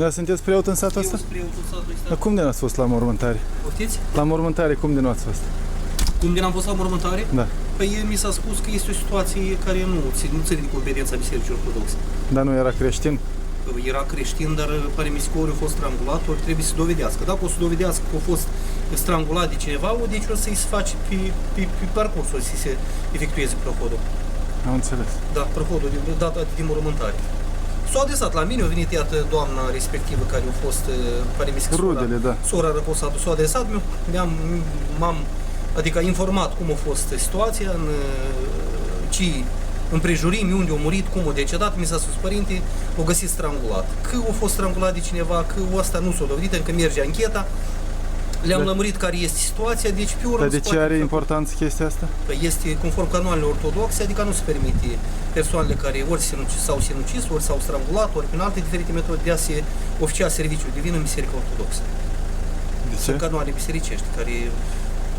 Da, sunteți preot în satul ăsta? Eu sunt preotul satului ăsta. Dar cum de n-ați fost la mormântare? Poftiți? La mormântare cum de nu ați fost? Cum de n-am fost la mormântare? Da. Păi mi s-a spus că este o situație care nu ține de competența Bisericii Ortodoxe. Dar nu era creștin? Era creștin, dar pare mi se că ori a fost strangulat, ori trebuie să dovedească. Dacă o să dovedească că a fost strangulat de cineva, deci o să-i se face pe parcursul, să se efectueze prohodul. Am înțeles. Da, prohodul de data de mormântare. S-a adresat la mine, a venit iată doamna respectivă care a fost, pare mi se că Rudele, da. sora răposată, s-a adresat, m-am adică informat cum a fost situația, în ce împrejurimi, unde a murit, cum a decedat, mi s-a spus, părinte, o găsit strangulat. Că a fost strangulat de cineva, că asta nu s-a dovedit, încă merge ancheta. Le-am lămurit care este situația, deci pe urmă... Dar de ce are importanță chestia asta? Că este conform canoanelor ortodoxe, adică nu se permite persoanele care ori s-au sinucis, ori s-au strangulat, ori prin alte diferite metode de a se oficia serviciul divin în Biserica Ortodoxă. De ce? Sunt canoane bisericești care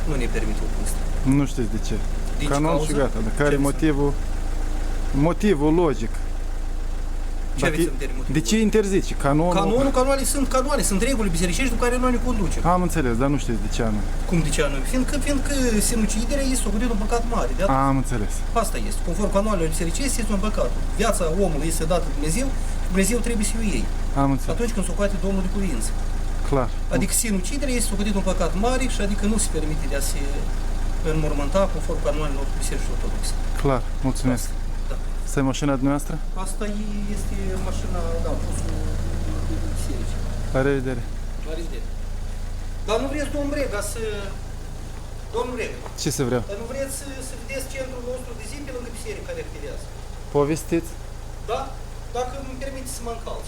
nu ne permit lucrul ăsta. Nu știți de ce. Din ce Canon cauză? și gata. Dar care Ce motivul logic? Ce aveți în termen? De ce interzice? Canoane sunt reguli bisericești după care noi ne conducem. Am înțeles, dar nu știți de ce anume. Cum de ce anume? Fiindcă sinuciderea este socotit un păcat mare. De atât. Am înțeles. Asta este. Conform canoanelor bisericești este un păcat. Viața omului este dată de Dumnezeu, Dumnezeu trebuie să o iei. Am înțeles. Atunci când socoate Domnul de cuvință. Clar. Adică sinuciderea este socotit un păcat mare și adică nu se permite de a se înmormânta conform canoanelor bisericii ortodoxe. Clar. Mulțumesc. Da. Asta e mașina dumneavoastră? Asta este mașina, da, pusul bisericii. La revedere. La revedere. Dar nu vreți, domnul Brega, Domnul Brega, Ce să vreau? dar nu vreți să vedeți centrul nostru de zi pe lângă biserică care activează? Povestiți? Da? Dacă îmi permite să mă încalț.